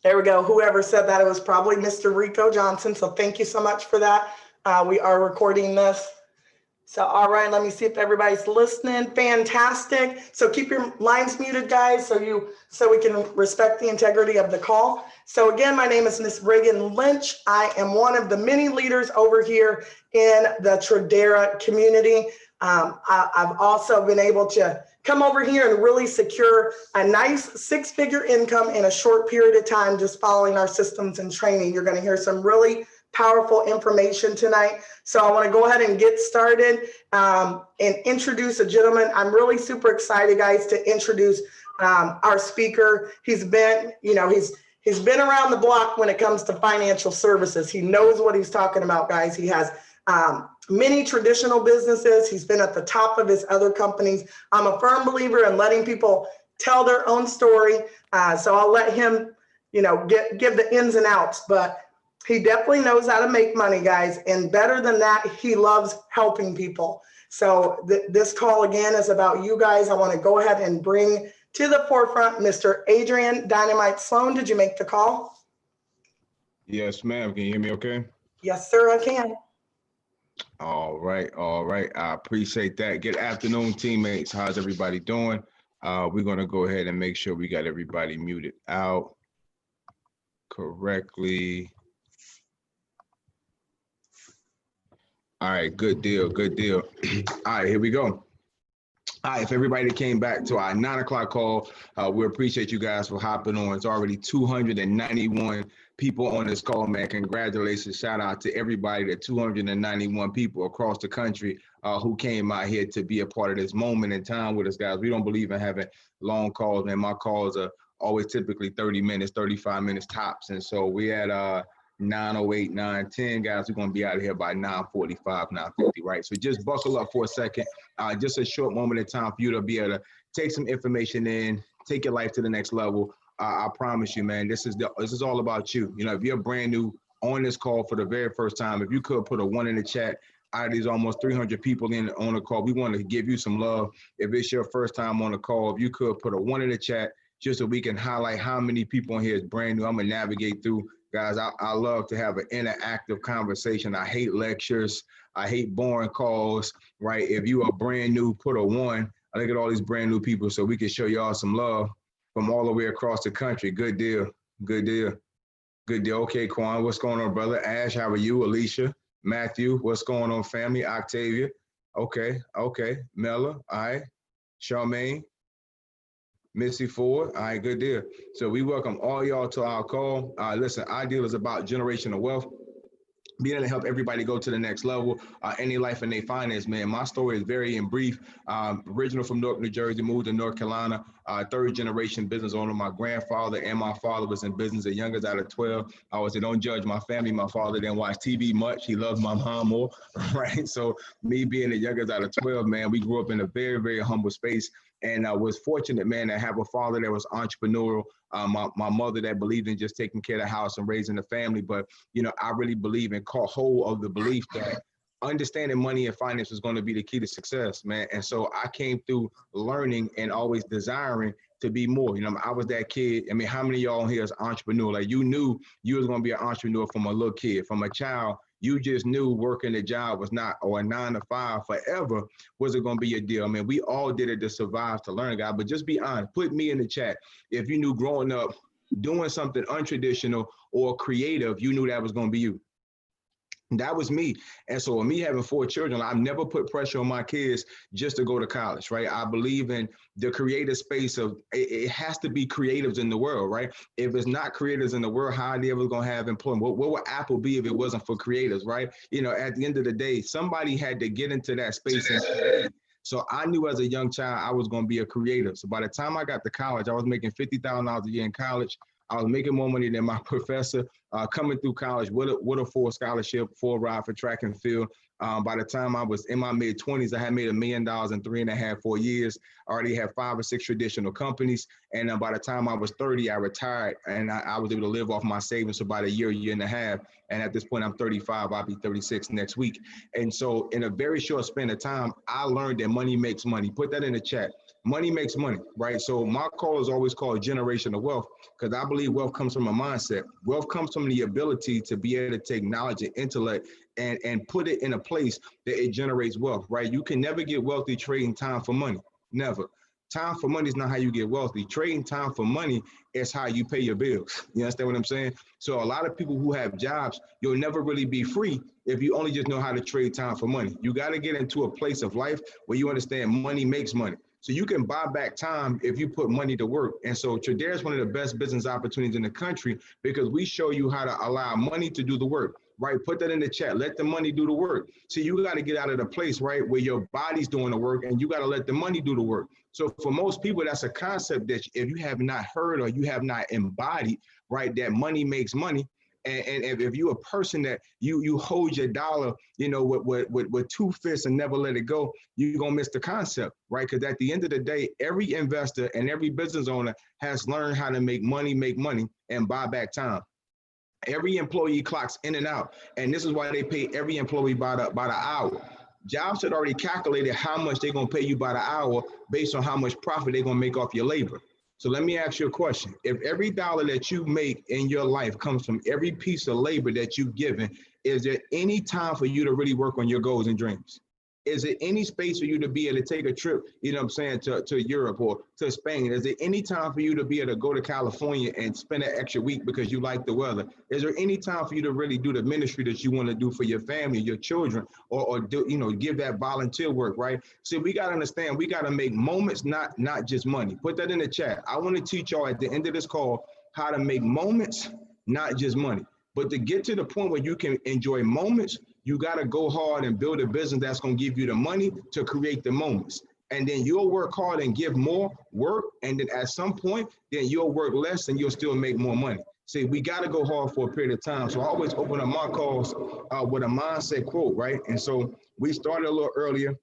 There we go. Whoever said that, it was probably Mr. Rico Johnson. So thank you so much for that. We are recording this. So, all right, let me see if everybody's listening. Fantastic. So keep your lines muted, guys, so we can respect the integrity of the call. So again, my name is Miss Reagan Lynch. I am one of the many leaders over here in the Tradera community. I've also been able to come over here and really secure a nice 6-figure income in a short period of time, just following our systems and training. You're going to hear some really powerful information tonight. So I want to go ahead and get started and introduce a gentleman. I'm really super excited, guys, to introduce our speaker. He's been around the block when it comes to financial services. He knows what he's talking about, guys. He has many traditional businesses. He's been at the top of his other companies. I'm a firm believer in letting people tell their own story. So I'll let him, give the ins and outs, but he definitely knows how to make money, guys. And better than that, he loves helping people. So this call again is about you guys. I want to go ahead and bring to the forefront Mr. Adrian Dynamite Sloan. Did you make the call? Yes, ma'am. Can you hear me okay? Yes, sir, I can. All right. I appreciate that. Good afternoon, teammates. How's everybody doing? We're going to go ahead and make sure we got everybody muted out correctly. All right, good deal. All right, here we go. All right, if everybody came back to our 9 o'clock call, we appreciate you guys for hopping on. It's already 291 people on this call, man. Congratulations. Shout out to everybody, the 291 people across the country who came out here to be a part of this moment in time with us, guys. We don't believe in having long calls, man. My calls are always typically 30 minutes, 35 minutes tops. And so we had 9:08, 9:10, guys. We're going to be out of here by 9:45, 9:50, right? So just buckle up for a second. Just a short moment in time for you to be able to take some information in, take your life to the next level. I promise you, man, this is all about you. If you're brand new on this call for the very first time, if you could put a 1 in the chat. Out of these almost 300 people on the call, we want to give you some love. If it's your first time on the call, if you could put a 1 in the chat, just so we can highlight how many people in here is brand new. I'm going to navigate through. Guys, I love to have an interactive conversation. I hate lectures. I hate boring calls, right? If you are brand new, put a 1. I look at all these brand new people so we can show y'all some love from all the way across the country. Good deal. Okay, Quan, what's going on, brother? Ash, how are you? Alicia, Matthew, what's going on, family? Octavia, okay. Mella, all right. Charmaine, Missy Ford, all right, good deal. So we welcome all y'all to our call. Listen, our deal is about generational wealth, being able to help everybody go to the next level, any life in their finance, man. My story is very in brief. Original from Newark, New Jersey, moved to North Carolina, 3rd generation business owner. My grandfather and my father was in business. The youngest out of 12. I always say, don't judge my family. My father didn't watch TV much. He loves my mom more, right? So me being the youngest out of 12, man, we grew up in a very, very humble space. And I was fortunate, man, to have a father that was entrepreneurial, my mother that believed in just taking care of the house and raising the family. But, I really believe and caught hold of the belief that understanding money and finance was going to be the key to success, man. And so I came through learning and always desiring to be more. I was that kid. I mean, how many of y'all here is entrepreneur? Like, you knew you was going to be an entrepreneur from a little kid, from a child. You just knew working a job was not, or a 9 to 5 forever, was it going to be your deal? I mean, we all did it to survive, to learn, guys. But just be honest. Put me in the chat. If you knew growing up doing something untraditional or creative, you knew that was going to be you. That was me. And so me having 4 children, I've never put pressure on my kids just to go to college, right? I believe in the creative space of it has to be creatives in the world, right? If it's not creators in the world, how are they ever going to have employment? What would Apple be if it wasn't for creators, right? At the end of the day, somebody had to get into that space and create. So I knew as a young child, I was going to be a creator. So by the time I got to college, I was making $50,000 a year in college. I was making more money than my professor coming through college with a full scholarship, full ride for track and field. By the time I was in my mid-20s, I had made $1 million in 3.5, 4 years. I already had 5 or 6 traditional companies. And by the time I was 30, I retired and I was able to live off my savings for about a year and a half. And at this point, I'm 35. I'll be 36 next week. And so in a very short span of time, I learned that money makes money. Put that in the chat. Money makes money, right? So my call is always called generational wealth, because I believe wealth comes from a mindset. Wealth comes from the ability to be able to take knowledge and intellect and put it in a place that it generates wealth, right? You can never get wealthy trading time for money. Never. Time for money is not how you get wealthy. Trading time for money is how you pay your bills. You understand what I'm saying? So a lot of people who have jobs, you'll never really be free if you only just know how to trade time for money. You got to get into a place of life where you understand money makes money. So you can buy back time if you put money to work. And so Tradera is one of the best business opportunities in the country, because we show you how to allow money to do the work, right? Put that in the chat. Let the money do the work. So you got to get out of the place, right, where your body's doing the work, and you got to let the money do the work. So for most people, that's a concept that if you have not heard or you have not embodied, right, that money makes money. And if you're a person that you hold your dollar, you know, with two fists and never let it go, you're going to miss the concept, right? Because at the end of the day, every investor and every business owner has learned how to make money, and buy back time. Every employee clocks in and out. And this is why they pay every employee by the hour. Jobs had already calculated how much they're going to pay you by the hour based on how much profit they're going to make off your labor. So let me ask you a question. If every dollar that you make in your life comes from every piece of labor that you've given, is there any time for you to really work on your goals and dreams? Is there any space for you to be able to take a trip, you know what I'm saying, to Europe or to Spain? Is there any time for you to be able to go to California and spend an extra week because you like the weather? Is there any time for you to really do the ministry that you want to do for your family, your children, or do, you know, give that volunteer work, right? So we got to understand, we got to make moments, not just money. Put that in the chat. I want to teach y'all at the end of this call how to make moments, not just money. But to get to the point where you can enjoy moments, you got to go hard and build a business that's going to give you the money to create the moments. And then you'll work hard and give more work. And then at some point, then you'll work less and you'll still make more money. See, we got to go hard for a period of time. So I always open up my calls with a mindset quote, right? And so we started a little earlier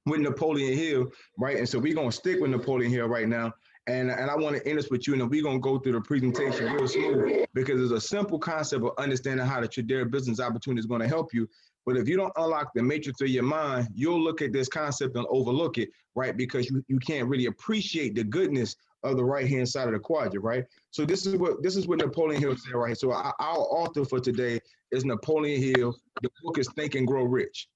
with Napoleon Hill, right? And so we're going to stick with Napoleon Hill right now. And I want to end this with you, and we're going to go through the presentation real smooth, because it's a simple concept of understanding how the Tradera business opportunity is going to help you. But if you don't unlock the matrix of your mind, you'll look at this concept and overlook it, right? Because you can't really appreciate the goodness of the right-hand side of the quadrant, right? So this is what Napoleon Hill said, right? So our author for today is Napoleon Hill. The book is Think and Grow Rich.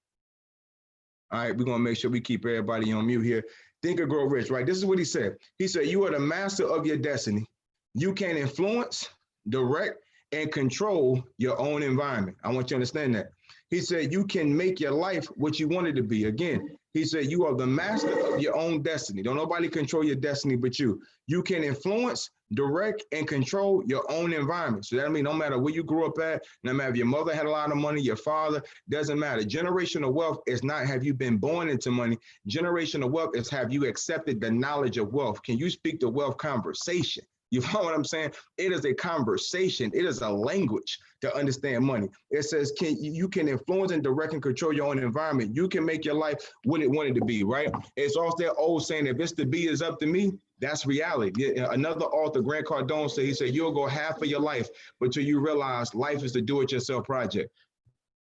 All right, we're going to make sure we keep everybody on mute here. Think and Grow Rich, right? This is what he said. He said, you are the master of your destiny. You can influence, direct, and control your own environment. I want you to understand that. He said, you can make your life what you want it to be. Again, he said, you are the master of your own destiny. Don't nobody control your destiny but you. You can influence, direct, and control your own environment. So that means no matter where you grew up at, no matter if your mother had a lot of money, your father, doesn't matter. Generational wealth is not have you been born into money. Generational wealth is have you accepted the knowledge of wealth. Can you speak the wealth conversation? You follow what I'm saying? It is a conversation. It is a language to understand money. It says you can influence and direct and control your own environment. You can make your life what it wanted to be, right? It's also that old saying, if it's to be, is up to me. That's reality. Another author, Grant Cardone, he said, you'll go half of your life until you realize life is the do-it-yourself project.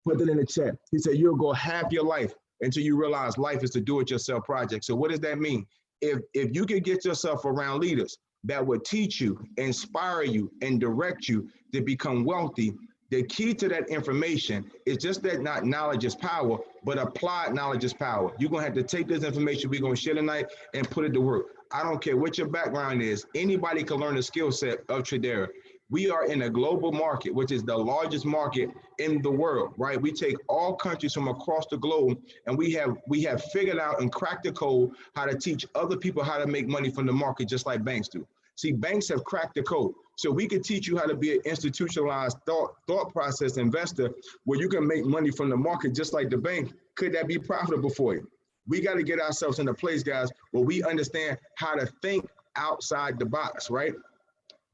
Put that in the chat. He said, you'll go half your life until you realize life is the do-it-yourself project. So what does that mean? If you could get yourself around leaders that would teach you, inspire you, and direct you to become wealthy, the key to that information is just that not knowledge is power, but applied knowledge is power. You're going to have to take this information we're going to share tonight and put it to work. I don't care what your background is. Anybody can learn the skill set of Tradera. We are in a global market, which is the largest market in the world, right? We take all countries from across the globe, and we have figured out and cracked the code how to teach other people how to make money from the market, just like banks do. See, banks have cracked the code. So we can teach you how to be an institutionalized thought process investor where you can make money from the market just like the bank. Could that be profitable for you? We got to get ourselves in a place, guys, where we understand how to think outside the box, right?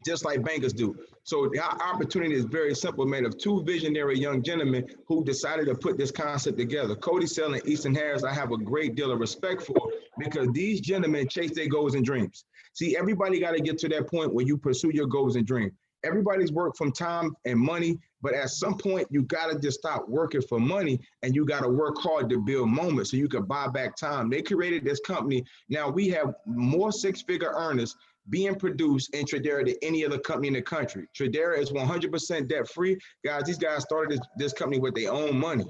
Just like bankers do. So our opportunity is very simple, man, of two visionary young gentlemen who decided to put this concept together. Cody Sell and Easton Harris, I have a great deal of respect for, because these gentlemen chase their goals and dreams. See, everybody got to get to that point where you pursue your goals and dreams. Everybody's worked from time and money, but at some point you gotta just stop working for money and you gotta work hard to build moments so you can buy back time. They created this company. Now we have more six-figure earners being produced in Tradera than any other company in the country. Tradera is 100% debt-free. Guys, these guys started this company with their own money.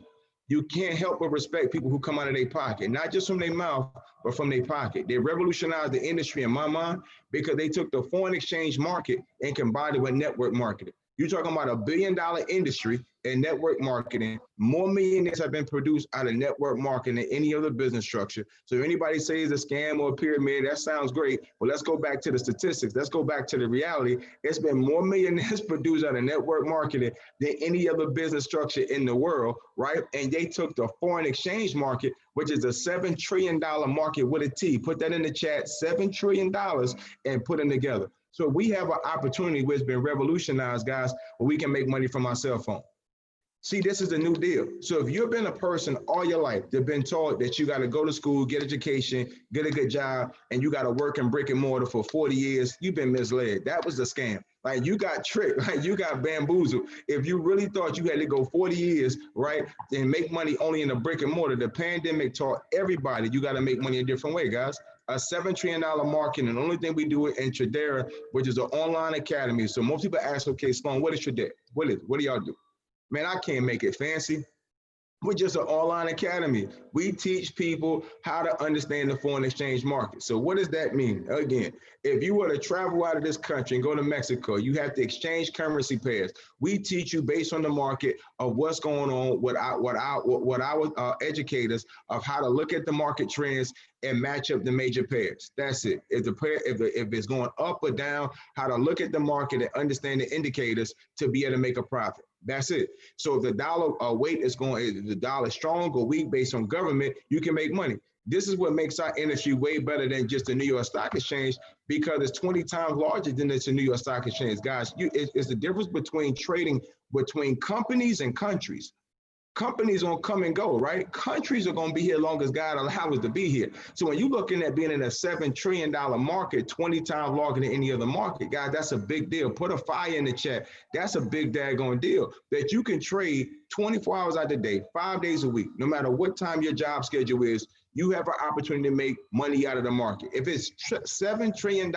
You can't help but respect people who come out of their pocket, not just from their mouth, but from their pocket. They revolutionized the industry in my mind because they took the foreign exchange market and combined it with network marketing. You're talking about $1 billion industry in network marketing. More millionaires have been produced out of network marketing than any other business structure. So if anybody says a scam or a pyramid, that sounds great. But let's go back to the statistics. Let's go back to the reality. It's been more millionaires produced out of network marketing than any other business structure in the world, right? And they took the foreign exchange market, which is a $7 trillion market with a T. Put that in the chat, $7 trillion, and put them together. So we have an opportunity which has been revolutionized, guys, where we can make money from our cell phone. See, this is a new deal. So if you've been a person all your life that's been taught that you got to go to school, get education, get a good job, and you got to work in brick and mortar for 40 years, you've been misled. That was a scam. Like, you got tricked, right? You got bamboozled. If you really thought you had to go 40 years, right, and make money only in a brick and mortar, the pandemic taught everybody you got to make money a different way, guys. A $7 trillion market, and the only thing we do it in Tradera, which is an online academy. So most people ask, okay, Sloan, what is Tradera? What do y'all do? Man, I can't make it fancy. We're just an online academy. We teach people how to understand the foreign exchange market. So what does that mean? Again, if you were to travel out of this country and go to Mexico, you have to exchange currency pairs. We teach you based on the market of what's going on, what our educators of how to look at the market trends and match up the major pairs. That's it. If it's going up or down, how to look at the market and understand the indicators to be able to make a profit. That's it. So if the dollar weight is going, the dollar strong or weak based on government, you can make money. This is what makes our industry way better than just the New York Stock Exchange, because it's 20 times larger than the New York Stock Exchange. Guys, it's the difference between trading between companies and countries. Companies gonna come and go, right? Countries are gonna be here long as God allows us to be here. So when you're looking at being in a $7 trillion market, 20 times larger than any other market, guys, that's a big deal. Put a fire in the chat. That's a big daggone deal that you can trade 24 hours out the day, 5 days a week, no matter what time your job schedule is. You have an opportunity to make money out of the market. If it's $7 trillion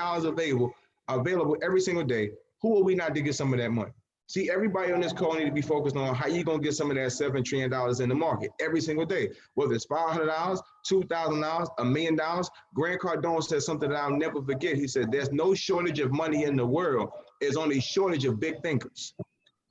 available every single day, who are we not to get some of that money? See, everybody on this call need to be focused on how you gonna get some of that $7 trillion in the market every single day, whether it's $500, $2,000, $1 million. Grant Cardone said something that I'll never forget. He said, there's no shortage of money in the world. There's only shortage of big thinkers.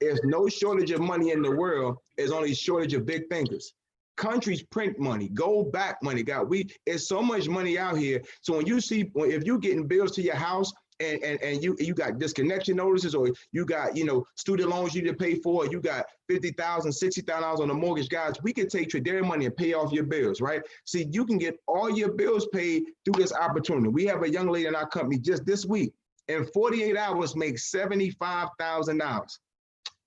There's no shortage of money in the world. There's only shortage of big thinkers. Countries print money, gold back money. God, there's so much money out here. So when you see, if you're getting bills to your house, and you got disconnection notices, or you got, student loans you need to pay for, you got $50,000, $60,000 on the mortgage, guys, we can take Tradera money and pay off your bills, right? See, you can get all your bills paid through this opportunity. We have a young lady in our company just this week, in 48 hours, makes $75,000.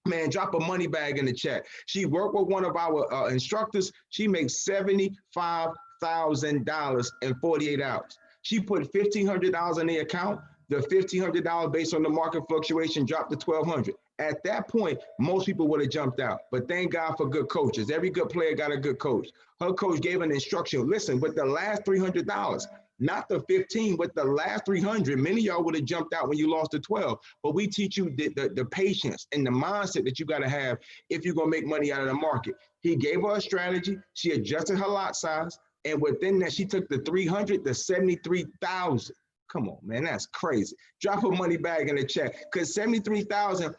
Man, drop a money bag in the chat. She worked with one of our instructors. She makes $75,000 in 48 hours. She put $1,500 in the account. The $1,500 based on the market fluctuation dropped to $1,200. At that point, most people would have jumped out. But thank God for good coaches. Every good player got a good coach. Her coach gave an instruction. Listen, with the last $300, not the 15, but the last 300, many of y'all would have jumped out when you lost the 12. But we teach you the patience and the mindset that you got to have if you're going to make money out of the market. He gave her a strategy. She adjusted her lot size. And within that, she took the 300 to 73,000. Come on, man, that's crazy. Drop a money bag in the chat, because 73,000,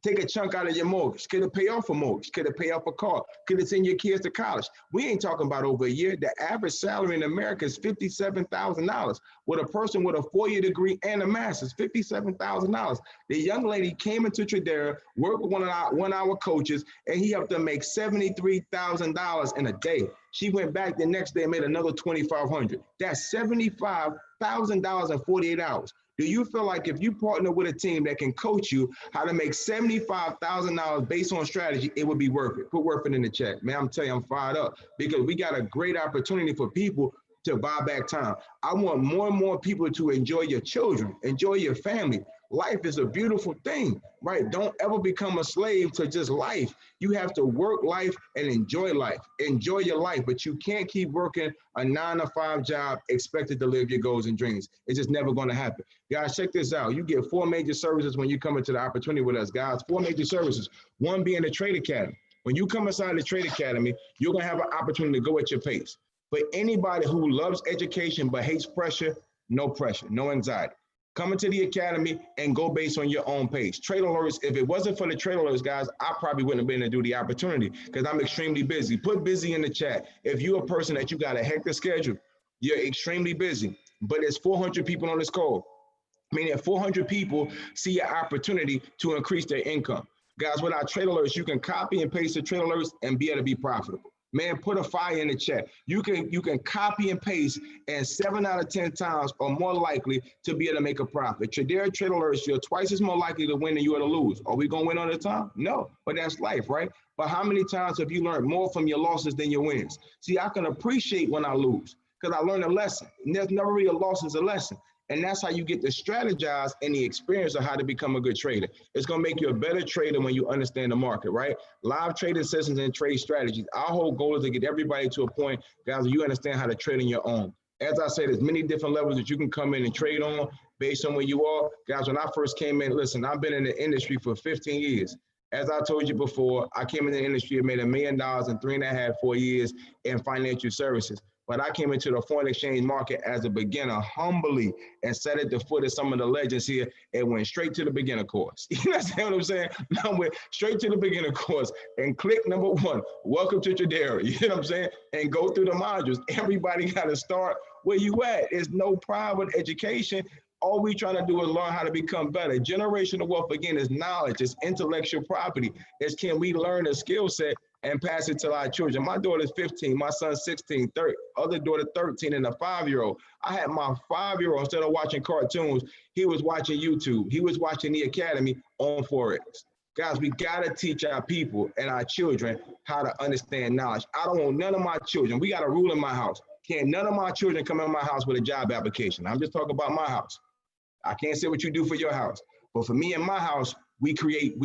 take a chunk out of your mortgage. Could it pay off a mortgage? Could it pay off a car? Could it send your kids to college? We ain't talking about over a year. The average salary in America is $57,000. With a person with a 4-year degree and a master's, $57,000. The young lady came into Tradera, worked with one of our coaches, and he helped her make $73,000 in a day. She went back the next day and made another $2,500. That's $75,000 in 48 hours. Do you feel like if you partner with a team that can coach you how to make $75,000 based on strategy, it would be worth it? Put worth it in the chat. Man, I'm telling you, I'm fired up, because we got a great opportunity for people to buy back time. I want more and more people to enjoy your children, enjoy your family. Life is a beautiful thing, right? Don't ever become a slave to just life. You have to work life and enjoy life. Enjoy your life, but you can't keep working a 9-to-5 job expected to live your goals and dreams. It's just never going to happen. Guys, check this out. You get 4 major services when you come into the opportunity with us, guys. 4 major services. One being the Trade Academy. When you come inside the Trade Academy, you're going to have an opportunity to go at your pace. For anybody who loves education but hates pressure, no anxiety. Come into the academy and go based on your own pace. Trade alerts, if it wasn't for the trade alerts, guys, I probably wouldn't have been able to do the opportunity because I'm extremely busy. Put busy in the chat. If you're a person that you got a hectic schedule, you're extremely busy, but there's 400 people on this call. Meaning 400 people see an opportunity to increase their income. Guys, with our trade alerts, you can copy and paste the trade alerts and be able to be profitable. Man, put a fire in the chat. You can copy and paste, and 7 out of 10 times are more likely to be able to make a profit. Tradera trade alerts, you're twice as more likely to win than you are to lose. Are we gonna win all the time? No, but that's life, right? But how many times have you learned more from your losses than your wins? See, I can appreciate when I lose because I learned a lesson. And there's never really a loss as a lesson. And that's how you get to strategize and the experience of how to become a good trader. It's going to make you a better trader when you understand the market, right? Live trading sessions and trade strategies. Our whole goal is to get everybody to a point, guys, where you understand how to trade on your own. As I said, there's many different levels that you can come in and trade on based on where you are. Guys, when I first came in, listen, I've been in the industry for 15 years. As I told you before, I came in the industry and made $1 million in 3.5, 4 years in financial services. But I came into the foreign exchange market as a beginner humbly and sat at the foot of some of the legends here and went straight to the beginner course. You understand what I'm saying? I went straight to the beginner course and click number 1, welcome to Tradera. You know what I'm saying? And go through the modules. Everybody got to start where you at. It's no private education. All we trying to do is learn how to become better. Generational wealth, again, is knowledge. It's intellectual property. It's can we learn a skill set and pass it to our children. My daughter's 15, my son's 16, other daughter 13, and a 5-year-old. I had my 5-year-old, instead of watching cartoons, he was watching YouTube. He was watching the academy on Forex. Guys, we got to teach our people and our children how to understand knowledge. I don't want none of my children. We got a rule in my house. Can't none of my children come in my house with a job application. I'm just talking about my house. I can't say what you do for your house. But for me and my house, we create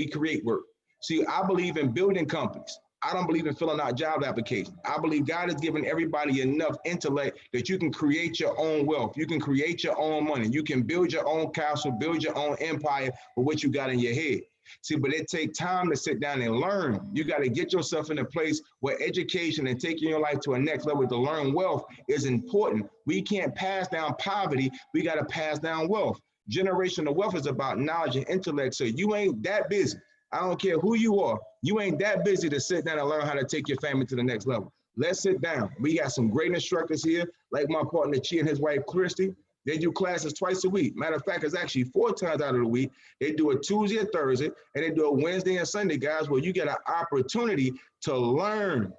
work. See, I believe in building companies. I don't believe in filling out job applications. I believe God has given everybody enough intellect that you can create your own wealth. You can create your own money. You can build your own castle, build your own empire with what you got in your head. See, but it takes time to sit down and learn. You got to get yourself in a place where education and taking your life to a next level to learn wealth is important. We can't pass down poverty. We got to pass down wealth. Generational wealth is about knowledge and intellect. So you ain't that busy. I don't care who you are. You ain't that busy to sit down and learn how to take your family to the next level. Let's sit down. We got some great instructors here, like my partner, Chi, and his wife, Christy. They do classes twice a week. Matter of fact, it's actually 4 times out of the week. They do it Tuesday and Thursday, and they do it Wednesday and Sunday, guys, where you get an opportunity to learn.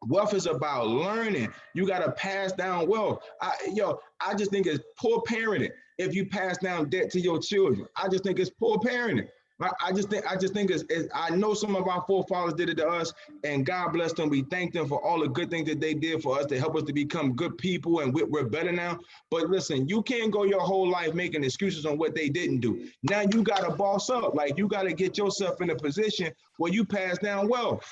Wealth is about learning. You got to pass down wealth. I just think it's poor parenting if you pass down debt to your children. I just think it's poor parenting. I just think I know some of our forefathers did it to us, and God bless them. We thank them for all the good things that they did for us to help us to become good people, and we're better now. But listen, you can't go your whole life making excuses on what they didn't do. Now you got to boss up. Like, you got to get yourself in a position where you pass down wealth.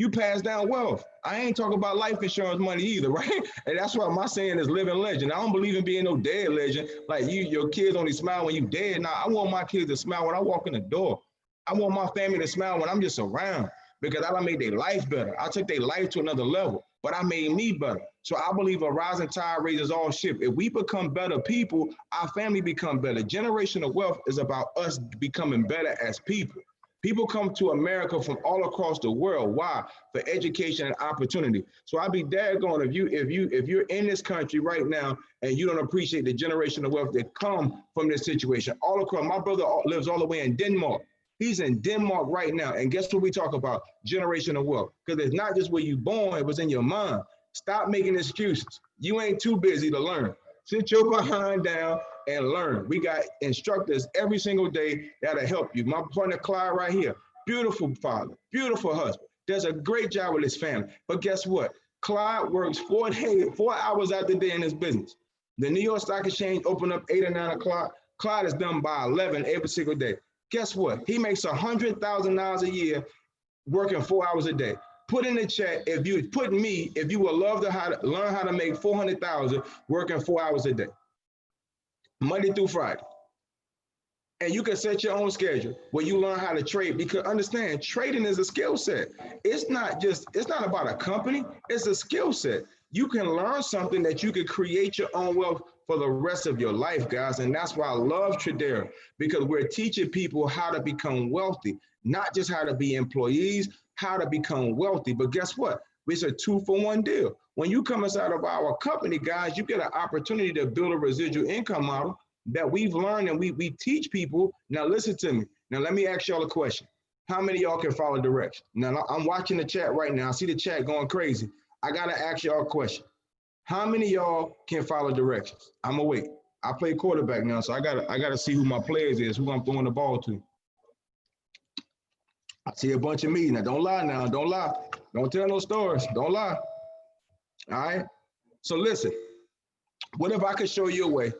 You pass down wealth. I ain't talking about life insurance money either, right? And that's why my saying is living legend. I don't believe in being no dead legend. Like, your kids only smile when you dead. Now, I want my kids to smile when I walk in the door. I want my family to smile when I'm just around, because I done made their life better. I took their life to another level, but I made me better. So I believe a rising tide raises all ships. If we become better people, our family become better. Generational wealth is about us becoming better as people. People come to America from all across the world. Why? For education and opportunity. So I'd be daggone if you're in this country right now and you don't appreciate the generational wealth that come from this situation. All across, my brother lives all the way in Denmark. He's in Denmark right now. And guess what we talk about? Generational wealth. Because it's not just where you born, it was in your mind. Stop making excuses. You ain't too busy to learn. Sit your behind down and learn. We got instructors every single day that'll help you. My partner, Clyde, right here, beautiful father, beautiful husband, does a great job with his family. But guess what? Clyde works 4 hours out the day in his business. The New York Stock Exchange opened up 8 or 9 o'clock. Clyde is done by 11 every single day. Guess what? He makes $100,000 a year working 4 hours a day. Put in the chat if you would love to learn how to make 400,000 working 4 hours a day, Monday through Friday. And you can set your own schedule where you learn how to trade, because understand, trading is a skill set. It's not about a company, it's a skill set. You can learn something that you can create your own wealth for the rest of your life, guys. And that's why I love Tradera, because we're teaching people how to become wealthy, not just how to be employees, how to become wealthy. But guess what? It's a 2-for-1 deal. When you come inside of our company, guys, you get an opportunity to build a residual income model that we've learned, and we teach people. Now listen to me. Now let me ask y'all a question. How many of y'all can follow direction? Now I'm watching the chat right now. I see the chat going crazy. I gotta ask y'all a question. How many of y'all can follow directions? I'm gonna wait. I play quarterback now, so I gotta see who my players is, who I'm throwing the ball to. I see a bunch of me. Now don't lie now, don't lie. Don't tell no stories, don't lie. All right, so listen, what if I could show you a way?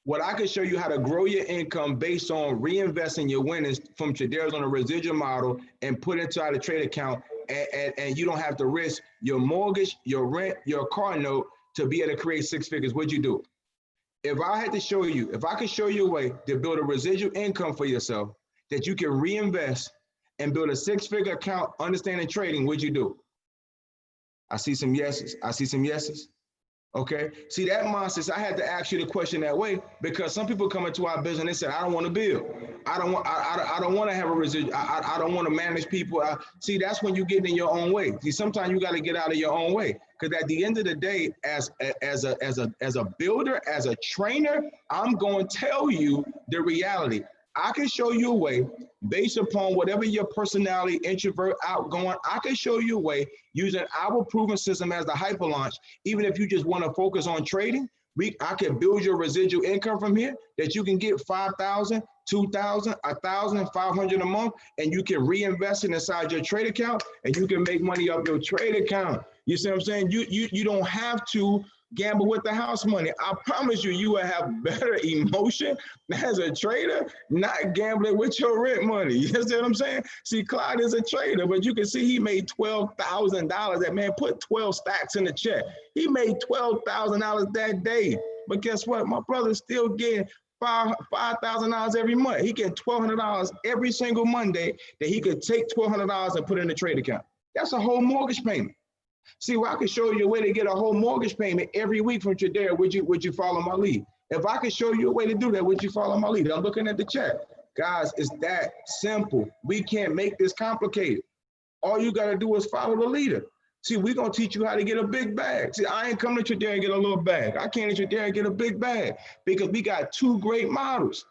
What I could show you how to grow your income based on reinvesting your winnings from Tradera's on a residual model and put it into a trade account, and you don't have to risk your mortgage, your rent, your car note to be able to create 6 figures. Would you do it? If I could show you a way to build a residual income for yourself that you can reinvest and build a 6-figure account, understanding trading, would you do it? I see some yeses. I see some yeses. Okay. See that mindset. I had to ask you the question that way because some people come into our business and they say, I don't want to build. I don't want to have a residual. I don't want to manage people. See, that's when you get in your own way. See, sometimes you got to get out of your own way, because at the end of the day, as a builder, as a trainer, I'm going to tell you the reality. I can show you a way based upon whatever your personality, introvert, outgoing. I can show you a way using our proven system as the hyper launch. Even if you just want to focus on trading, I can build your residual income from here that you can get 5,000, 2,000, 1,000, 500 a month, and you can reinvest it inside your trade account, and you can make money off your trade account. You see what I'm saying? You don't have to gamble with the house money. I promise you, you will have better emotion as a trader, not gambling with your rent money. You see what I'm saying? See, Clyde is a trader, but you can see he made $12,000. That man put 12 stacks in the check. He made $12,000 that day. But guess what? My brother's still getting $5,000 every month. He get $1,200 every single Monday that he could take $1,200 and put in the trade account. That's a whole mortgage payment. See, well, I can show you a way to get a whole mortgage payment every week from Tradera. Would you follow my lead? If I could show you a way to do that, would you follow my lead? I'm looking at the chat. Guys, it's that simple. We can't make this complicated. All you got to do is follow the leader. See, we're going to teach you how to get a big bag. See, I ain't coming to Tradera and get a little bag. I came to Tradera and get a big bag because we got 2 great models.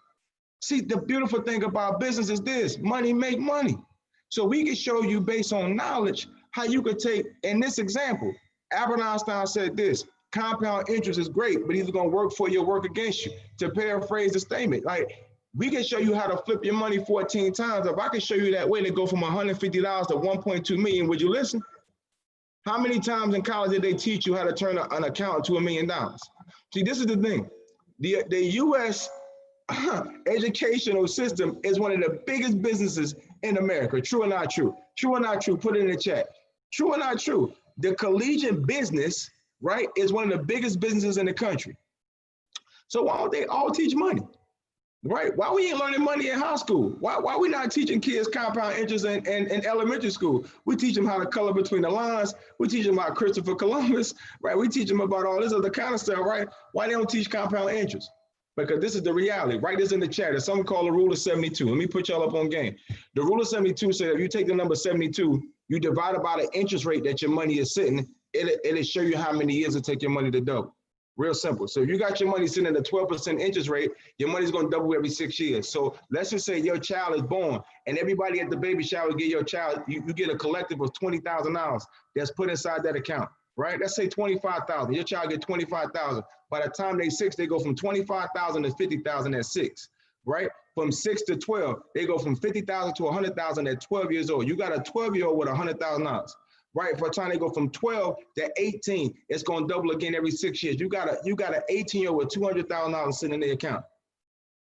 See, the beautiful thing about business is this: money make money. So we can show you based on knowledge how you could take, in this example, Albert Einstein said this: compound interest is great, but either going to work for you or work against you. To paraphrase the statement, like, we can show you how to flip your money 14 times. If I can show you that way to go from $150 to 1.2 million, would you listen? How many times in college did they teach you how to turn an account to $1 million? See, this is the thing. The U.S. educational system is one of the biggest businesses in America. True or not true? True or not true? Put it in the chat. True or not true? The collegiate business, right, is one of the biggest businesses in the country. So why don't they all teach money, right? Why we ain't learning money in high school? Why we not teaching kids compound interest in elementary school? We teach them how to color between the lines. We teach them about Christopher Columbus, right? We teach them about all this other kind of stuff, right? Why they don't teach compound interest? Because this is the reality. Write this in the chat. There's something called the rule of 72. Let me put y'all up on game. The rule of 72 says if you take the number 72, you divide it by the interest rate that your money is sitting, it'll show you how many years it take your money to double. Real simple. So if you got your money sitting at a 12% interest rate, your money's going to double every 6 years. So let's just say your child is born and everybody at the baby shower get your child, you get a collective of $20,000 that's put inside that account, right? Let's say 25,000. Your child get 25,000. By the time they're 6, they go from 25,000 to 50,000 at 6, right? From 6 to 12, they go from 50,000 to 100,000 at 12 years old. You got a 12-year-old with $100,000, right? By the time they go from 12 to 18, it's going to double again every 6 years. You got an 18-year-old with $200,000 sitting in the account.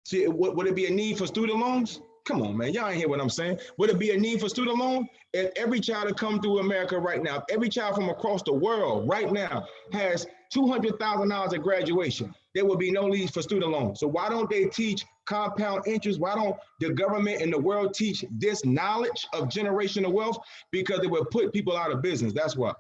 See, would it be a need for student loans? Come on, man. Y'all ain't hear what I'm saying. Would it be a need for student loan? If every child that come through America right now, every child from across the world right now has $200,000 at graduation, there will be no need for student loans. So why don't they teach compound interest? Why don't the government and the world teach this knowledge of generational wealth? Because it will put people out of business. That's why.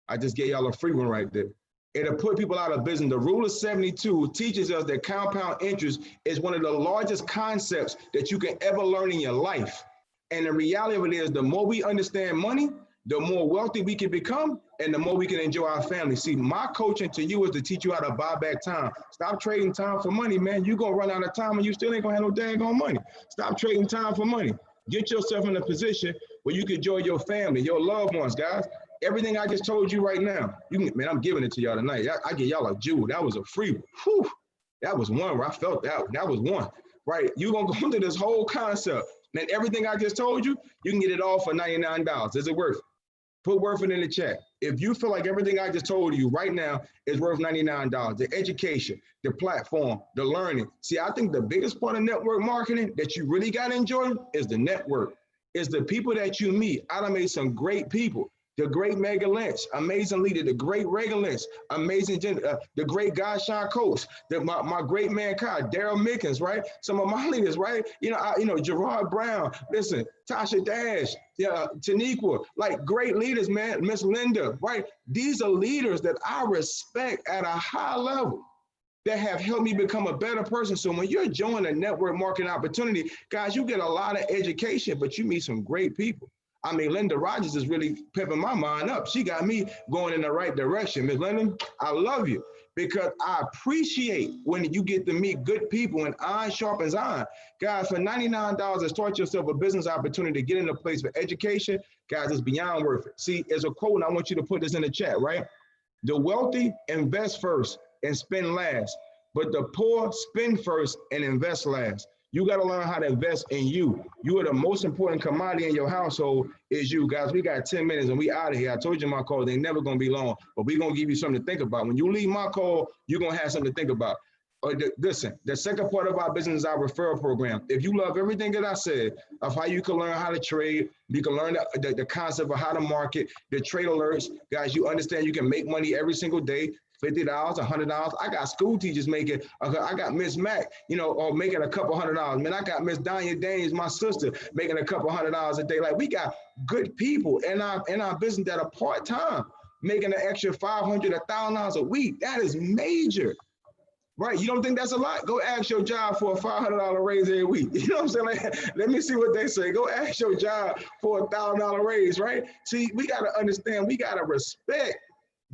I just gave y'all a free one right there. It'll put people out of business. The rule of 72 teaches us that compound interest is one of the largest concepts that you can ever learn in your life. And the reality of it is, the more we understand money, the more wealthy we can become, and the more we can enjoy our family. See, my coaching to you is to teach you how to buy back time. Stop trading time for money, man. You're going to run out of time and you still ain't going to have no daggone money. Stop trading time for money. Get yourself in a position where you can enjoy your family, your loved ones, guys. Everything I just told you right now, man, I'm giving it to y'all tonight. I give y'all a jewel. That was a free one. Whew. That was one where I felt that. That was one, right? You're going to go into this whole concept. And everything I just told you, you can get it all for $99. Is it worth it? Put worth it in the chat. If you feel like everything I just told you right now is worth $99, the education, the platform, the learning. See, I think the biggest part of network marketing that you really got to enjoy is the network. It's the people that you meet. I done made some great people. The great Mega Lynch, amazing leader. The great Reagan Lynch, amazing. The great Guy Sean Coates. My great man, Kyle, Daryl Mickens, right? Some of my leaders, right? Gerard Brown. Listen, Tasha Dash, Taniqua, like great leaders, man. Miss Linda, right? These are leaders that I respect at a high level that have helped me become a better person. So when you're joining a network marketing opportunity, guys, you get a lot of education, but you meet some great people. I mean, Linda Rogers is really pepping my mind up. She got me going in the right direction. Ms. Linda, I love you because I appreciate when you get to meet good people and iron sharpens iron. Guys, for $99 to start yourself a business opportunity to get in a place for education, guys, it's beyond worth it. See, there's a quote, and I want you to put this in the chat, right? The wealthy invest first and spend last, but the poor spend first and invest last. You got to learn how to invest in you. You are the most important commodity in your household is you. Guys, we got 10 minutes and we out of here. I told you my call, they never going to be long, but we're going to give you something to think about. When you leave my call, you're going to have something to think about. Listen, the second part of our business is our referral program. If you love everything that I said of how you can learn how to trade, you can learn the concept of how to market, the trade alerts, guys, you understand you can make money every single day. $50, $100. I got school teachers making, I got Miss Mac, or making a couple $100. Man, I got Miss Danya Danes, my sister, making a couple $100 a day. Like, we got good people in our business that are part-time, making an extra $500, $1,000 a week. That is major, right? You don't think that's a lot? Go ask your job for a $500 raise every week. You know what I'm saying? Like, let me see what they say. Go ask your job for a $1,000 raise, right? See, we got to understand, we got to respect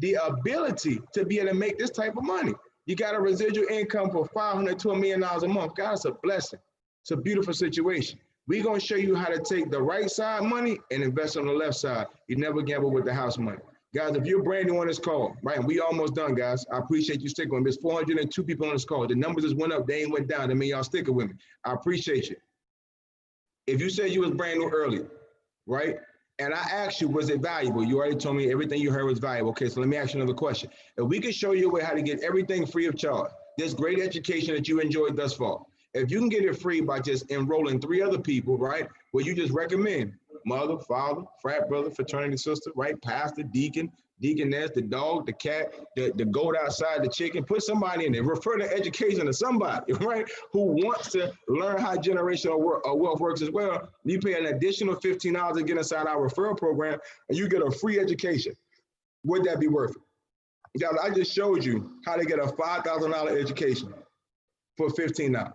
the ability to be able to make this type of money. You got a residual income for $500 to $1 million a month. God, it's a blessing. It's a beautiful situation. We're going to show you how to take the right side money and invest on the left side. You never gamble with the house money. Guys, if you're brand new on this call, right, and we almost done, guys, I appreciate you sticking with me. There's 402 people on this call. The numbers just went up. They ain't went down. That means y'all sticking with me. I appreciate you. If you said you was brand new earlier, right, and I asked you, was it valuable? You already told me everything you heard was valuable. Okay, so let me ask you another question. If we could show you a way how to get everything free of charge, this great education that you enjoyed thus far, if you can get it free by just enrolling 3 other people, right, where you just recommend mother, father, frat brother, fraternity sister, right, pastor, deacon, deaconess, the dog, the cat, the goat outside, the chicken, put somebody in there, refer the education to somebody, right, who wants to learn how generational wealth works as well. You pay an additional $15 to get inside our referral program, and you get a free education. Would that be worth it? Guys, I just showed you how to get a $5,000 education for $15.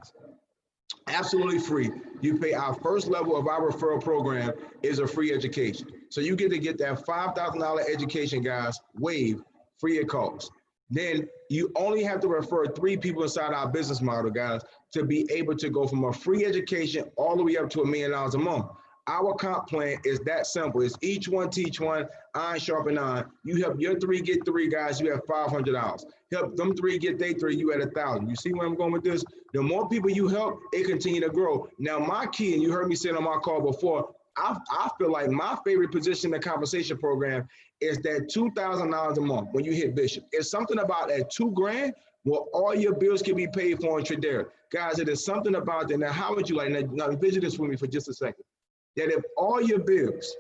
Absolutely free. You pay our first level of our referral program is a free education. So you get to get that $5,000 education, guys, waive free of cost. Then you only have to refer 3 people inside our business model, guys, to be able to go from a free education all the way up to $1 million a month. Our comp plan is that simple. It's each one teach one, iron sharpen iron. You help your 3 get 3, guys, you have $500. Help them 3 get they 3, you at 1,000. You see where I'm going with this? The more people you help, it continue to grow. Now, my key, and you heard me say it on my call before, I feel like my favorite position in the compensation program is that $2,000 a month when you hit Bishop. It's something about that $2,000 Well, all your bills can be paid for on Tradera. Guys, it is something about that. Now, how would you like, now envision this with me for just a second, that if all your bills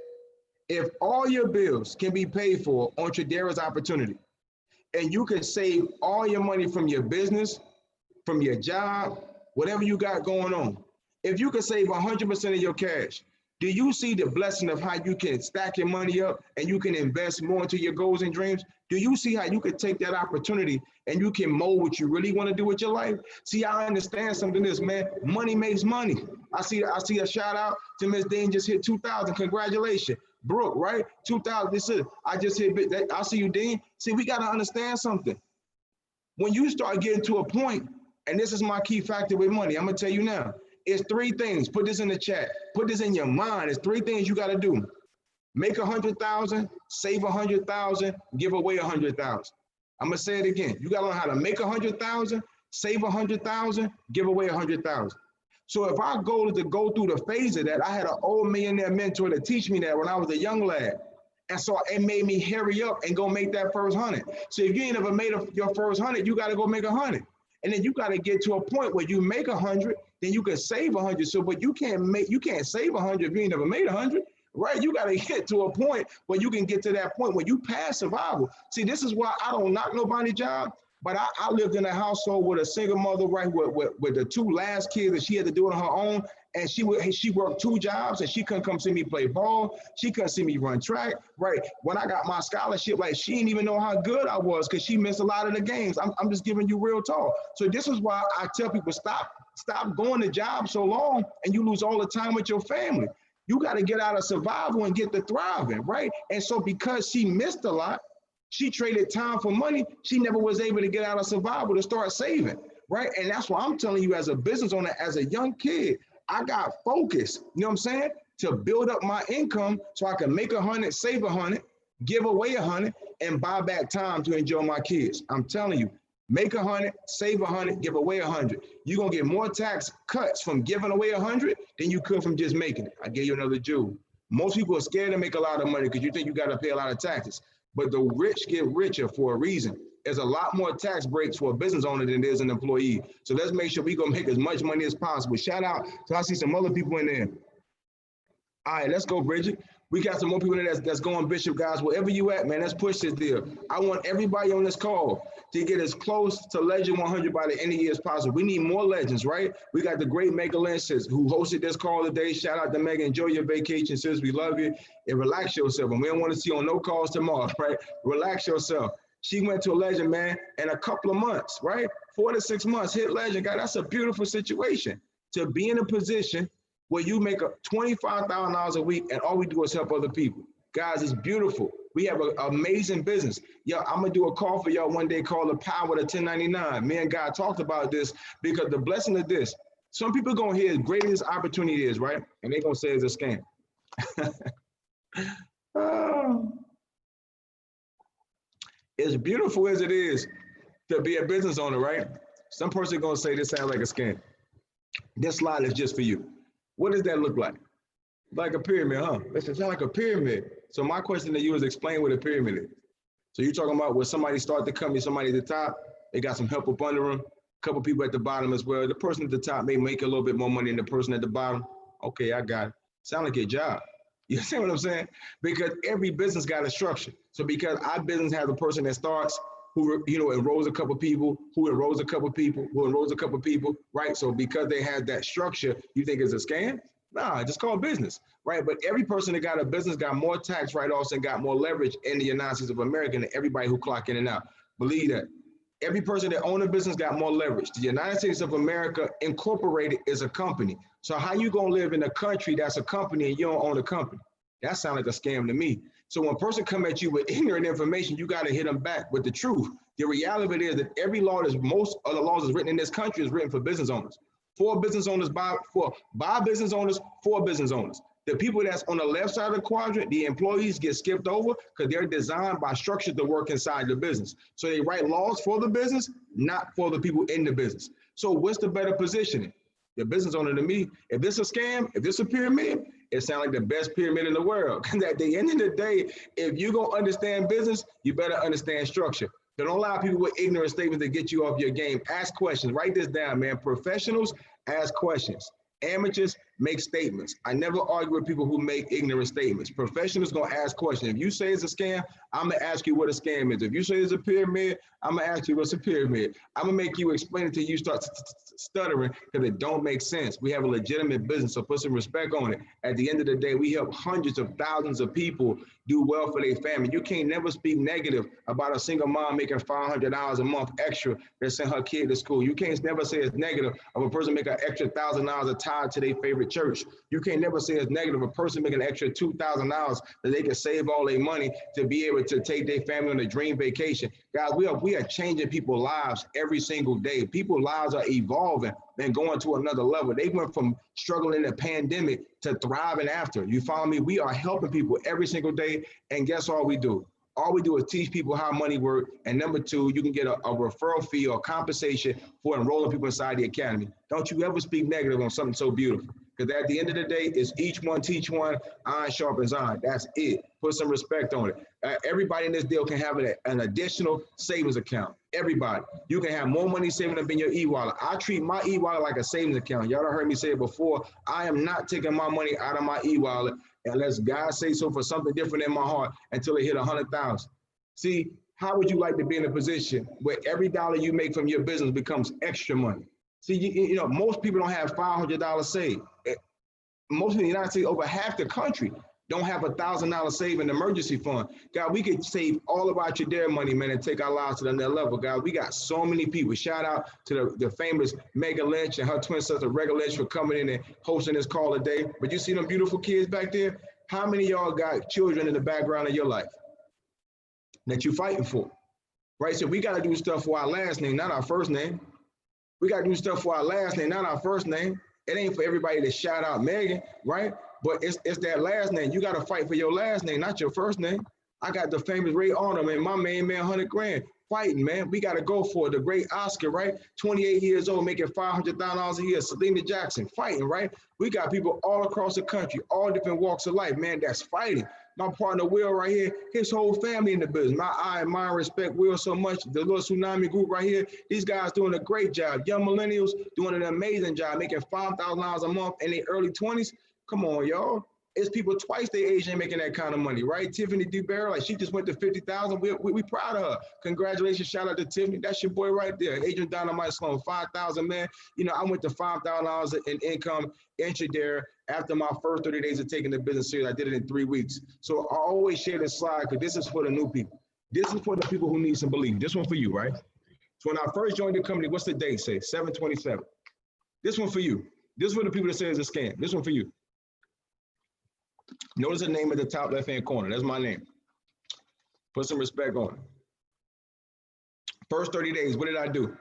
can be paid for on Tradera's opportunity, and you can save all your money from your business, from your job, whatever you got going on, if you can save 100% of your cash, do you see the blessing of how you can stack your money up and you can invest more into your goals and dreams? Do you see how you could take that opportunity and you can mold what you really want to do with your life? See, I understand something this, man. Money makes money. I see a shout out to Miss Dean, just hit 2,000. Congratulations. Brooke, right? 2,000. This is, I just hit, I see you, Dean. See, we got to understand something. When you start getting to a point, and this is my key factor with money, I'm going to tell you now, it's 3 things. Put this in the chat. Put this in your mind. It's 3 things you got to do. Make 100,000, save 100,000, give away 100,000. I'm going to say it again. You got to learn how to make 100,000, save 100,000, give away 100,000. So if our goal is to go through the phase of that, I had an old millionaire mentor to teach me that when I was a young lad. And so it made me hurry up and go make that first 100. So if you ain't ever made your first 100, you got to go make 100. And then you got to get to a point where you make 100, then you can save 100. So, but you can't save 100 if you ain't never made 100, right? You got to get to a point where you can get to that point where you pass survival. See, this is why I don't knock nobody's job, but I lived in a household with a single mother, right, with the 2 last kids that she had to do it on her own. And she worked 2 jobs and she couldn't come see me play ball. She couldn't see me run track, right? When I got my scholarship, like she didn't even know how good I was because she missed a lot of the games. I'm just giving you real talk. So this is why I tell people stop going to jobs so long and you lose all the time with your family. You got to get out of survival and get to thriving, right? And so because she missed a lot, she traded time for money. She never was able to get out of survival to start saving, right? And that's why I'm telling you as a business owner, as a young kid, I got focused, you know what I'm saying? To build up my income so I can make 100, save 100, give away 100, and buy back time to enjoy my kids. I'm telling you, make 100, save 100, give away 100. You're going to get more tax cuts from giving away 100 than you could from just making it. I gave you another jewel. Most people are scared to make a lot of money because you think you got to pay a lot of taxes. But the rich get richer for a reason. There's a lot more tax breaks for a business owner than there's an employee. So let's make sure we go make as much money as possible. Shout out to I see some other people in there. All right, let's go, Bridget. We got some more people in there that's going, Bishop, guys. Wherever you at, man, let's push this deal. I want everybody on this call to get as close to Legend 100 by the end of the year as possible. We need more legends, right? We got the great Megan Lynch who hosted this call today. Shout out to Megan. Enjoy your vacation, sis. We love you. And relax yourself. And we don't want to see you on no calls tomorrow, right? Relax yourself. She went to a legend, man, in a couple of months, right? 4 to 6 months, hit legend. God, that's a beautiful situation to be in a position where you make $25,000 a week and all we do is help other people. Guys, it's beautiful. We have an amazing business. Yo, I'm going to do a call for y'all one day called The Power of 1099. Me and God talked about this because the blessing of this, some people are going to hear as great as opportunity is, right? And they're going to say it's a scam. As beautiful as it is to be a business owner, right? Some person going to say this sounds like a scam. This slide is just for you. What does that look like? Like a pyramid, huh? It sounds like a pyramid. So my question to you is explain what a pyramid is. So you're talking about where somebody start the company, somebody at the top, they got some help up under them, a couple people at the bottom as well. The person at the top may make a little bit more money than the person at the bottom. Okay, I got it. Sound like your job. You see what I'm saying? Because every business got a structure. So because our business has a person that starts, who enrolls a couple people, who enrolls a couple people, who enrolls a couple people, right? So because they have that structure, you think it's a scam? Nah, just call business, right? But every person that got a business got more tax write-offs and got more leverage in the United States of America than everybody who clock in and out. Believe that. Every person that own a business got more leverage. The United States of America Incorporated is a company. So how you gonna live in a country that's a company and you don't own a company? That sounds like a scam to me. So when a person come at you with ignorant information, you gotta hit them back with the truth. The reality is that every law most of the laws that's written in this country is written for business owners. For business owners, by business owners, for business owners. The people that's on the left side of the quadrant, the employees get skipped over because they're designed by structure to work inside the business. So they write laws for the business, not for the people in the business. So what's the better positioning? The business owner to me, if this is a scam, if this is a pyramid, it sounds like the best pyramid in the world. Because at the end of the day, if you're going to understand business, you better understand structure. Don't allow people with ignorant statements to get you off your game. Ask questions. Write this down, man. Professionals ask questions. Amateurs make statements. I never argue with people who make ignorant statements. Professionals gonna ask questions. If you say it's a scam, I'm gonna ask you what a scam is. If you say it's a pyramid, I'm gonna ask you what's a pyramid. I'm gonna make you explain it till you start stuttering because it don't make sense. We have a legitimate business, so put some respect on it. At the end of the day, we help hundreds of thousands of people do well for their family. You can't never speak negative about a single mom making $500 a month extra that sent her kid to school. You can't never say it's negative of a person making an extra $1,000 a tithe to their favorite church. You can't never say it's negative of a person making an extra $2,000 that they can save all their money to be able to take their family on a dream vacation. Guys, we are changing people's lives every single day. People's lives are evolving and going to another level. They went from struggling in the pandemic to thriving after. You follow me? We are helping people every single day. And guess all we do? All we do is teach people how money works. And number two, you can get a referral fee or compensation for enrolling people inside the academy. Don't you ever speak negative on something so beautiful. Because at the end of the day, it's each one teach one, iron sharpens iron. That's it. Put some respect on it. Everybody in this deal can have an additional savings account. Everybody. You can have more money saving up in your e-wallet. I treat my e-wallet like a savings account. Y'all done heard me say it before. I am not taking my money out of my e-wallet unless God say so for something different in my heart until it hit 100,000. See, how would you like to be in a position where every dollar you make from your business becomes extra money? See, you know, most people don't have $500 saved. Most of the United States, over half the country, don't have $1,000 saved in the emergency fund. God, we could save all of our Tradera money, man, and take our lives to the next level. God, we got so many people. Shout out to the famous Megan Lynch and her twin sister, Rega Lynch, for coming in and hosting this call today. But you see them beautiful kids back there? How many of y'all got children in the background of your life that you're fighting for? Right? So we got to do stuff for our last name, not our first name. We got to do stuff for our last name, not our first name. It ain't for everybody to shout out Megan, right? But it's that last name. You got to fight for your last name, not your first name. I got the famous Ray Arnold, man, my main man, 100 grand, fighting, man. We got to go for it. The great Oscar, right? 28 years old, making $500,000 a year. Selena Jackson, fighting, right? We got people all across the country, all different walks of life, man, that's fighting. My partner, Will, right here, his whole family in the business. I admire and respect Will so much. The little Tsunami group right here, these guys doing a great job. Young millennials doing an amazing job, making $5,000 a month in their early 20s. Come on, y'all. It's people twice their age ain't making that kind of money, right? Tiffany DeBarrel, like she just went to 50,000. We proud of her. Congratulations, shout out to Tiffany. That's your boy right there. Adrian Dynamite Sloan, 5,000, man. You know, I went to $5,000 in income entry there after my first 30 days of taking the business serious. I did it in 3 weeks. So I always share this slide because this is for the new people. This is for the people who need some belief. This one for you, right? So when I first joined the company, what's the date say? 7/27. This one for you. This is for the people that say it's a scam. This one for you. Notice the name at the top left-hand corner. That's my name. Put some respect on it. First 30 days, what did I do?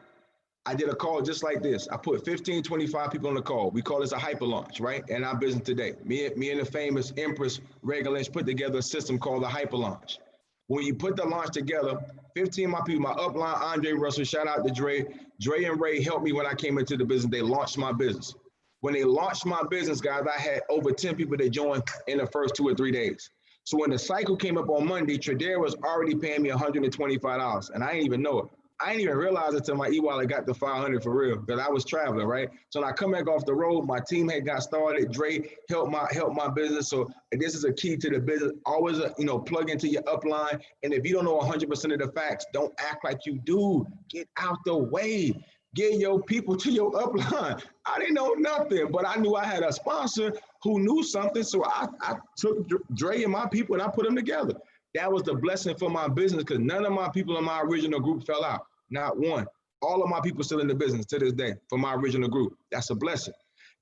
I did a call just like this. I put 15, 25 people on the call. We call this a hyper launch, right? In our business today. Me and the famous Empress Rega Lynch put together a system called the hyper launch. When you put the launch together, 15 of my people, my upline, Andre Russell, shout out to Dre. Dre and Ray helped me when I came into the business. They launched my business. When they launched my business, guys, I had over 10 people that joined in the first 2 or 3 days. So when the cycle came up on Monday, Tradera was already paying me $125, and I didn't even know it. I didn't even realize it until my e-wallet got to 500 for real, because I was traveling, right? So when I come back off the road, my team had got started. Dre helped my business. So this is a key to the business. Always, plug into your upline. And if you don't know 100% of the facts, don't act like you do. Get out the way. Get your people to your upline. I didn't know nothing, but I knew I had a sponsor who knew something. So I took Dre and my people and I put them together. That was the blessing for my business because none of my people in my original group fell out. Not one. All of my people still in the business to this day for my original group. That's a blessing.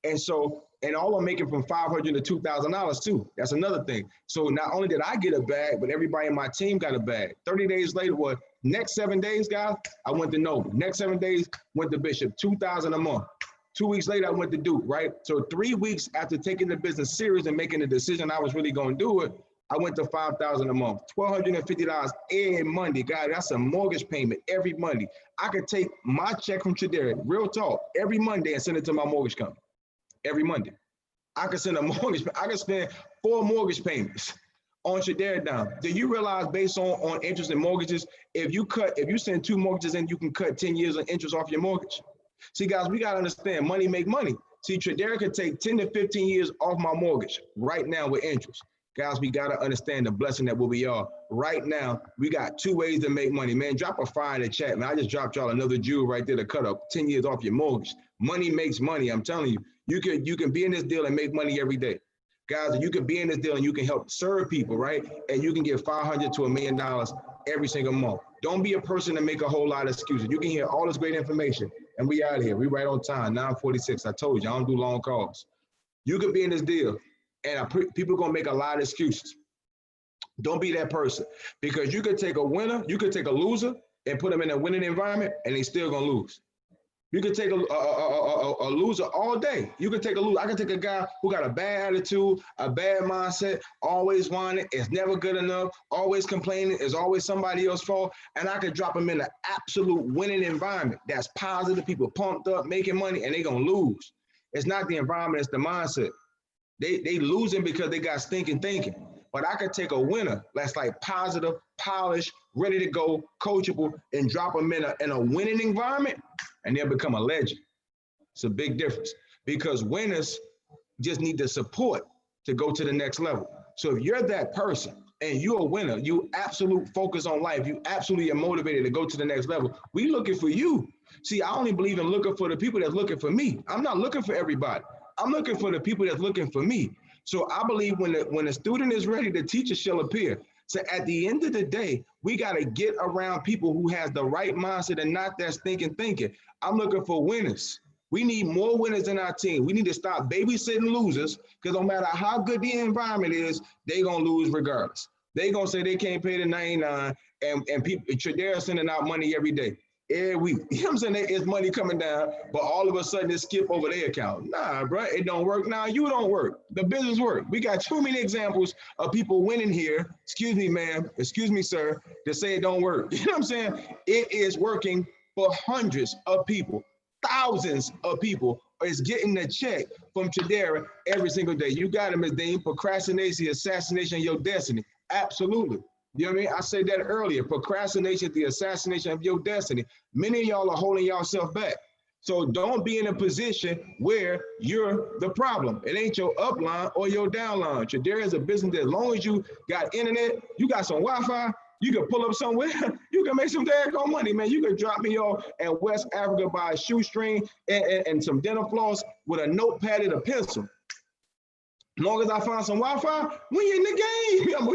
And all I'm making from $500 to $2,000 too. That's another thing. So not only did I get a bag, but everybody in my team got a bag. 30 days later, next 7 days, guys, I went to Nova. Next 7 days, went to Bishop, $2,000 a month. 2 weeks later, I went to Duke, right? So 3 weeks after taking the business serious and making the decision I was really going to do it, I went to $5,000 a month, $1,250 every Monday. God, that's a mortgage payment every Monday. I could take my check from Tradera, real talk, every Monday and send it to my mortgage company. Every Monday. I could send a mortgage, I could spend 4 mortgage payments on your dare down. Do you realize based on interest and mortgages, if you send 2 mortgages in, you can cut 10 years of interest off your mortgage? See, guys, we got to understand money make money. See, Tradera could take 10 to 15 years off my mortgage right now with interest. Guys, we got to understand the blessing that we are. Right now, we got 2 ways to make money. Man, drop a fire in the chat, man. I just dropped y'all another jewel right there to cut up 10 years off your mortgage. Money makes money. I'm telling you, you can be in this deal and make money every day. Guys, you can be in this deal and you can help serve people, right? And you can get $500 to $1 million every single month. Don't be a person to make a whole lot of excuses. You can hear all this great information, and we out of here. We right on time, 9:46. I told you, I don't do long calls. You could be in this deal, and people are going to make a lot of excuses. Don't be that person, because you could take a winner, you could take a loser and put them in a winning environment, and they still going to lose. You could take a loser all day. You could take a loser. I could take a guy who got a bad attitude, a bad mindset, always whining, it's never good enough, always complaining, it's always somebody else's fault, and I could drop him in an absolute winning environment that's positive, people pumped up, making money, and they're going to lose. It's not the environment, it's the mindset. They losing because they got stinking thinking. But I could take a winner that's like positive, polished, ready to go, coachable, and drop them in a winning environment, and they'll become a legend. It's a big difference, because winners just need the support to go to the next level. So if you're that person and you're a winner, you absolute focus on life, you absolutely are motivated to go to the next level, we looking for you. See, I only believe in looking for the people that's looking for me. I'm not looking for everybody. I'm looking for the people that's looking for me. So I believe when a student is ready, the teacher shall appear. So at the end of the day, we got to get around people who has the right mindset and not that stinking thinking. I'm looking for winners. We need more winners in our team. We need to stop babysitting losers, because no matter how good the environment is, they're going to lose regardless. They're going to say they can't pay the 99, and people, they're sending out money every day. Every week. You know what I'm saying? It's money coming down, but all of a sudden it skip over their account. Nah, bro, it don't work. Now you don't work. The business work. We got too many examples of people winning here. Excuse me, ma'am. Excuse me, sir, to say it don't work. You know what I'm saying? It is working for hundreds of people. Thousands of people is getting a check from Tradera every single day. You got it, Ms. Dean. Procrastination, assassination of your destiny. Absolutely. You know what I mean? I said that earlier. Procrastination, the assassination of your destiny. Many of y'all are holding yourself back. So don't be in a position where you're the problem. It ain't your upline or your downline. Tradera is a business that as long as you got internet, you got some Wi-Fi, you can pull up somewhere, you can make some daggone money, man. You can drop me off in West Africa by a shoestring and some dental floss with a notepad and a pencil. As long as I find some Wi-Fi, we in the game.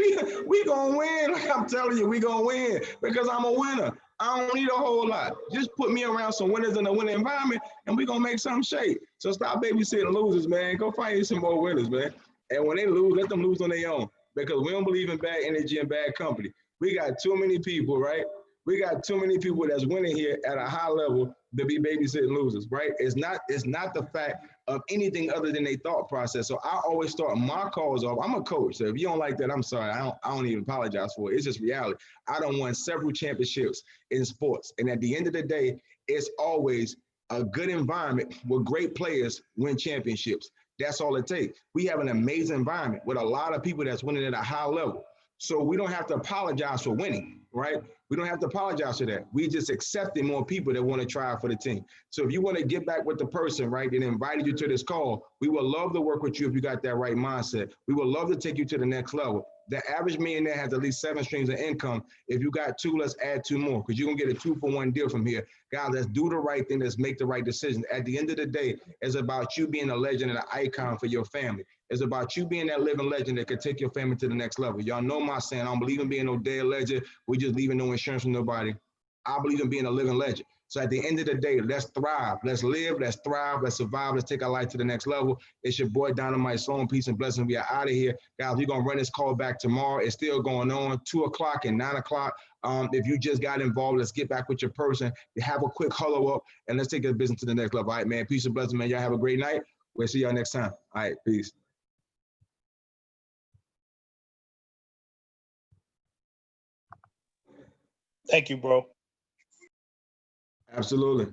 We gonna win. Like I'm telling you, we gonna win, because I'm a winner. I don't need a whole lot. Just put me around some winners in a winning environment, and we gonna make something shake. So stop babysitting losers, man. Go find you some more winners, man. And when they lose, let them lose on their own, because we don't believe in bad energy and bad company. We got too many people, right? We got too many people that's winning here at a high level to be babysitting losers, right? It's not the fact of anything other than their thought process. So I always start my calls off. I'm a coach, so if you don't like that, I'm sorry. I don't even apologize for it. It's just reality. I done won several championships in sports, and at the end of the day, it's always a good environment where great players win championships. That's all it takes. We have an amazing environment with a lot of people that's winning at a high level. So we don't have to apologize for winning, right? We don't have to apologize for that. We just accepting more people that want to try for the team. So if you want to get back with the person, right, that invited you to this call, we would love to work with you if you got that right mindset. We would love to take you to the next level. The average millionaire has at least 7 streams of income. If you got 2, let's add 2 more, because you're going to get a 2-for-1 deal from here. Guys, let's do the right thing. Let's make the right decision. At the end of the day, it's about you being a legend and an icon for your family. It's about you being that living legend that could take your family to the next level. Y'all know my saying, I don't believe in being no dead legend. We just leaving no insurance from nobody. I believe in being a living legend. So at the end of the day, let's thrive. Let's live. Let's thrive. Let's survive. Let's take our life to the next level. It's your boy, Dynamite Sloan. Peace and blessings. We are out of here. Guys, we're going to run this call back tomorrow. It's still going on, 2 o'clock and 9 o'clock. If you just got involved, let's get back with your person. Have a quick huddle up, and let's take the business to the next level. All right, man. Peace and blessings, man. Y'all have a great night. We'll see y'all next time. All right, peace. Thank you, bro. Absolutely.